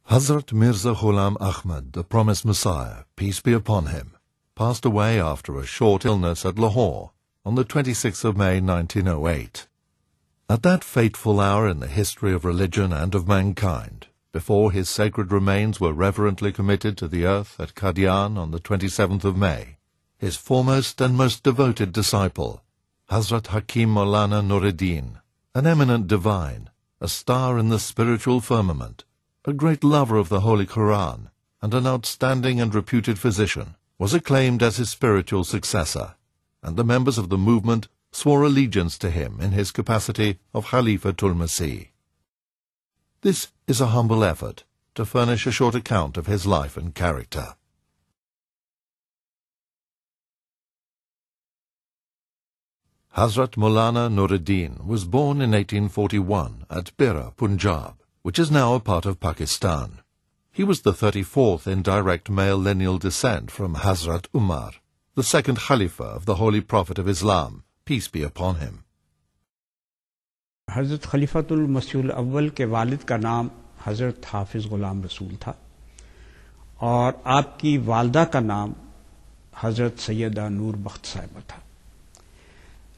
Hazrat Mirza Ghulam Ahmad, the promised Messiah, peace be upon him, passed away after a short illness at Lahore on the 26th of May 1908. At that fateful hour in the history of religion and of mankind, before his sacred remains were reverently committed to the earth at Qadian on the 27th of May, his foremost and most devoted disciple, Hadhrat Hakeem Maulana Noor-ud-din, an eminent divine, a star in the spiritual firmament, a great lover of the Holy Quran, and an outstanding and reputed physician, was acclaimed as his spiritual successor, and the members of the movement swore allegiance to him in his capacity of Khalifatul Masih. This is a humble effort to furnish a short account of his life and character. Hadhrat Maulana Noor-ud-din was born in 1841 at Bira, Punjab, which is now a part of Pakistan. He was the 34th in direct male lineal descent from Hazrat Umar, the second Khalifa of the Holy Prophet of Islam, peace be upon him. हज़रत खलीफातुल मसीह अव्वल के वालिद का नाम हज़रत हाफिज गुलाम रसूल था और आपकी वालदा का नाम हज़रत सैयदा नूर बख्त साहिबा था।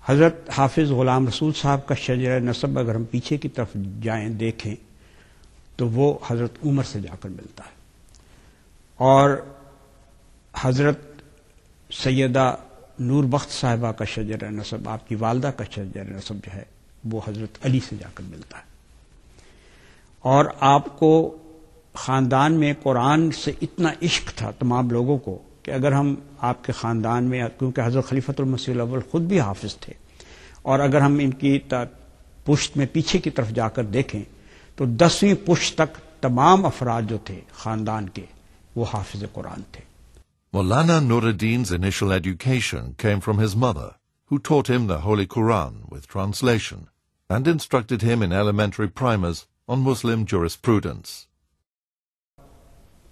हज़रत हाफिज गुलाम रसूल साहब का शजरा नसब अगर हम पीछे की तरफ जाएं देखें तो वो हज़रत उमर से जाकर मिलता है और हज़रत सैयदा नूर बख्त साहिबा का शजरा नसब, आपकी वालदा का शजरा नसब जो है वो हज़रत अली से जाकर मिलता है। और आपको ख़ानदान में कुरान से इतना इश्क था तमाम लोगों को कि अगर हम आपके ख़ानदान में, क्योंकि हज़रत खलीफतुल मसीह अव्वल खुद भी हाफिज थे, और अगर हम इनकी पुश्त में पीछे की तरफ जाकर देखें तो 10वीं पुश्त तक तमाम अफराद जो थे ख़ानदान के वो हाफिज कुरान थे। Maulana Noor-ud-din's initial education came from his mother, who taught him the Holy Quran with translation and instructed him in elementary primers on Muslim jurisprudence.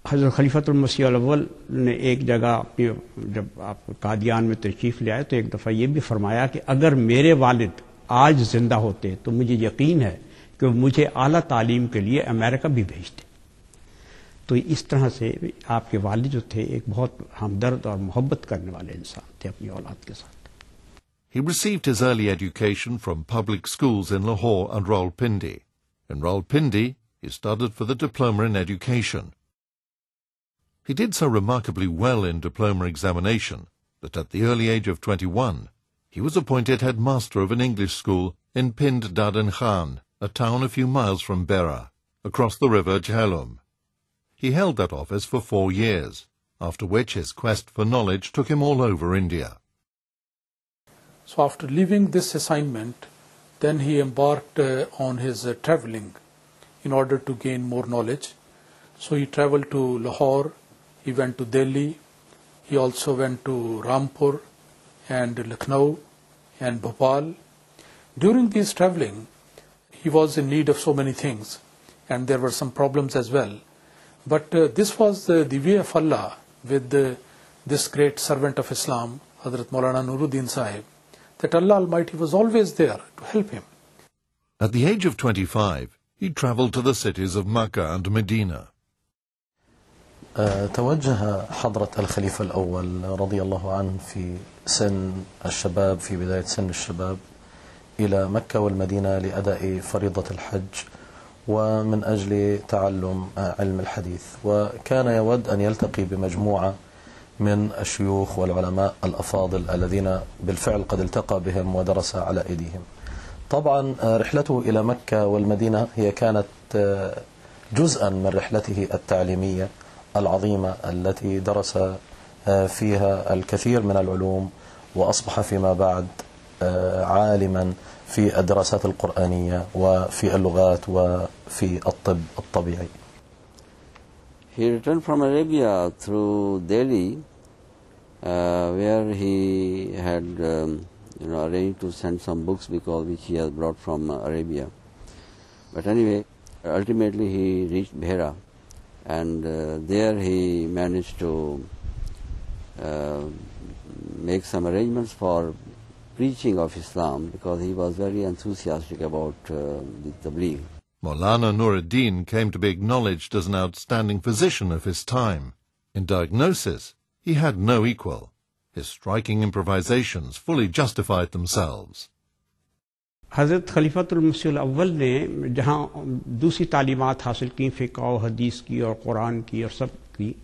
हज़रत खलीफतुल मसीह अव्वल ने एक जगह जब आप कादियान में तशरीफ ले आए तो एक दफ़ा ये भी फरमाया कि अगर मेरे वालिद आज जिंदा होते तो मुझे यकीन है कि मुझे आला तालीम के लिए अमेरिका भी भेजते। तो इस तरह से आपके वालिद जो थे एक बहुत हमदर्द और मोहब्बत करने वाले इंसान थे अपनी औलाद के साथ। He received his early education from public schools in Lahore and Rawalpindi. In Rawalpindi, he studied for the diploma in education. He did so remarkably well in diploma examination that at the early age of 21, he was appointed headmaster of an English school in Pind Dadan Khan, a town a few miles from Bera, across the river Jhelum. He held that office for 4 years, after which his quest for knowledge took him all over India. So after leaving this assignment, then he embarked on his traveling in order to gain more knowledge. So he traveled to Lahore, he went to Delhi, he also went to Rampur and Lucknow and Bhopal. During this traveling, he was in need of so many things and there were some problems as well. But this was the way of Allah with this great servant of Islam, Hadhrat Maulana Noor-ud-din Sahib, that Allah Almighty was always there to help him. At the age of 25, he traveled to the cities of Makkah and Medina. توجه حضرة الخليفة الأول رضي الله عنه في سن الشباب، في بداية سن الشباب، إلى مكة والمدينة لأداء فريضة الحج ومن أجل تعلم علم الحديث، وكان يود أن يلتقي بمجموعة من الشيوخ والعلماء الأفاضل الذين بالفعل قد التقى بهم ودرس على أيديهم. طبعا رحلته إلى مكة والمدينة هي كانت جزءا من رحلته التعليمية العظيمة التي درس فيها الكثير من العلوم وأصبح فيما بعد عالما في الدراسات القرآنية وفي اللغات وفي الطب الطبيعي. He returned from Arabia through Delhi, where he had arranged to send some books which he had brought from Arabia. But anyway, ultimately he reached Bhera, and there he managed to make some arrangements for preaching of Islam, because he was very enthusiastic about the Tabligh. Maulana Noor-ud-din came to be acknowledged as an outstanding physician of his time. In diagnosis, he had no equal. His striking improvisations fully justified themselves. हज़रत खलीफतुल मसीह अव्वल ने जहाँ दूसरी तालीमात हासिल की, फ़िक़्ह और हदीस की और कुरान की और सब की,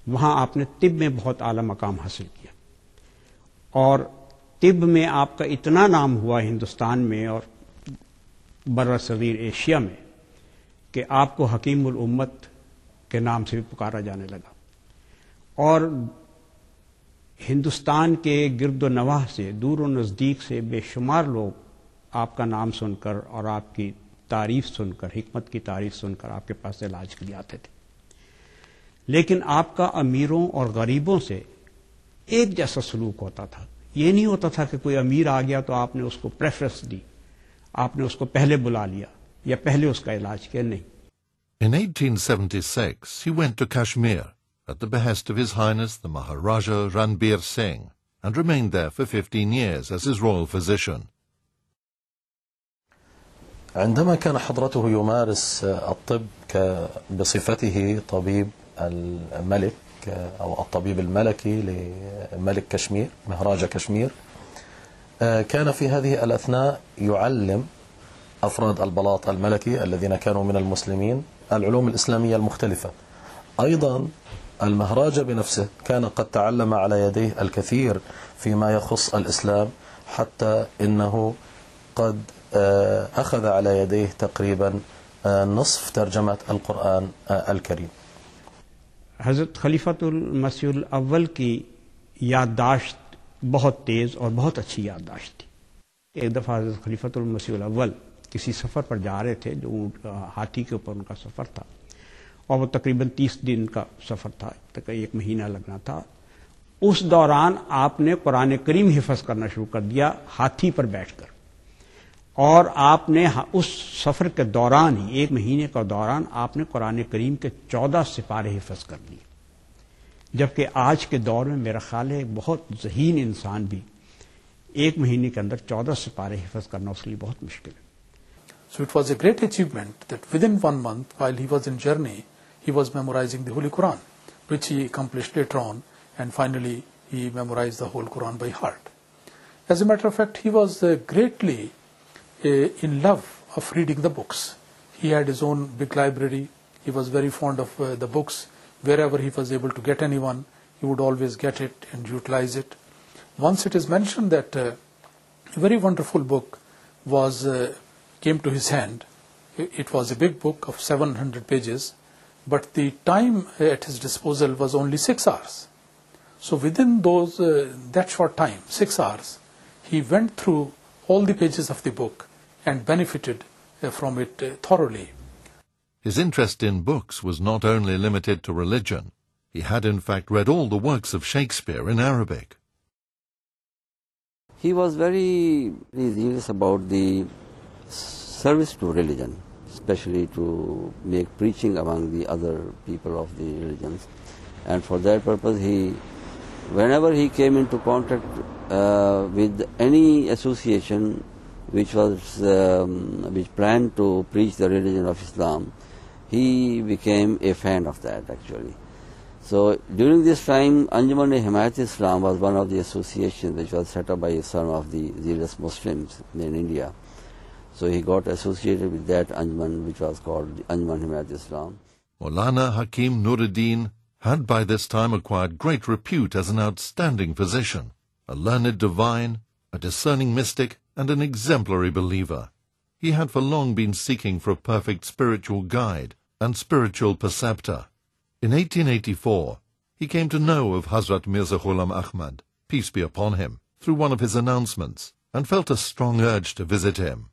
वहाँ आपने तिब में बहुत आला मकाम हासिल किया। और तिब में आपका इतना नाम हुआ हिंदुस्तान में और बर्र-ए-सग़ीर एशिया में कि आपको हकीमुल उम्मत के नाम से भी पुकारा जाने लगा। और हिंदुस्तान के गिरदो नवाह से, दूर और नज़दीक से बेशुमार लोग आपका नाम सुनकर और आपकी तारीफ सुनकर, हिकमत की तारीफ सुनकर आपके पास इलाज के लिए आते थे। लेकिन आपका अमीरों और गरीबों से एक जैसा सलूक होता था। ये नहीं होता था कि कोई अमीर आ गया तो आपने उसको प्रेफरेंस दी, आपने उसको पहले बुला लिया या पहले उसका इलाज किया, नहीं। In 1876, he went to Kashmir at the behest of His Highness the Maharaja Ranbir Singh and remained there for 15 years as his royal physician. عندما كان حضرته يمارس الطب بصفته طبيب الملك أو الطبيب الملكي لملك كشمير مهراجة كشمير، كان في هذه الأثناء يعلم أفراد البلاط الملكي الذين كانوا من المسلمين العلوم الإسلامية المختلفة. أيضا المهراجة بنفسه كان قد تعلم على يديه الكثير فيما يخص الإسلام، حتى إنه قد أخذ على يديه تقريبا نصف ترجمة القرآن الكريم. हज़रत खलीफतुल मसीह अव्वल की याददाश्त बहुत तेज़ और बहुत अच्छी याददाश्त थी। एक दफ़ा हज़रत खलीफतुल मसीह अव्वल किसी सफ़र पर जा रहे थे, जो हाथी के ऊपर उनका सफ़र था और वो तकरीबन 30 दिन का सफ़र था, तक 1 महीना लगना था। उस दौरान आपने कुरान करीम हिफ़्ज़ करना शुरू कर दिया हाथी पर बैठकर, और आपने उस सफ़र के दौरान ही 1 महीने का दौरान आपने कुरान करीम के 14 सिपारे हिफ़्ज़ कर लिए, जबकि आज के दौर में मेरा ख्याल है बहुत ज़हीन इंसान भी 1 महीने के अंदर 14 सिपारे हिफ़्ज़ करना उसके लिए बहुत मुश्किल है। So it was a great achievement that within 1 month, while he was in journey, he was memorizing the Holy Quran, which he accomplished later on, and finally he memorized the whole Quran by heart. As a matter of fact, he was greatly in love of reading the books. He had his own big library. He was very fond of the books. Wherever he was able to get anyone, he would always get it and utilize it. Once it is mentioned that a very wonderful book came to his hand. It was a big book of 700 pages, but the time at his disposal was only 6 hours. So within that short time, 6 hours, he went through all the pages of the book and benefited from it thoroughly. His interest in books was not only limited to religion. He had in fact read all the works of Shakespeare in Arabic. He was very serious about the service to religion, especially to make preaching among the other people of the religions. And for that purpose, whenever he came into contact with any association which planned to preach the religion of Islam, he became a fan of that actually. So during this time, Anjuman-e-Himayat Islam was one of the associations which was set up by some of the zealous Muslims in India. So he got associated with that Anjuman, which was called Anjuman-e-Himayat Islam. Maulana Hakeem Noor-ud-din had by this time acquired great repute as an outstanding physician, a learned divine, a discerning mystic, and an exemplary believer. He had for long been seeking for a perfect spiritual guide and spiritual preceptor. In 1884, he came to know of Hadhrat Mirza Ghulam Ahmad, peace be upon him, through one of his announcements, and felt a strong urge to visit him.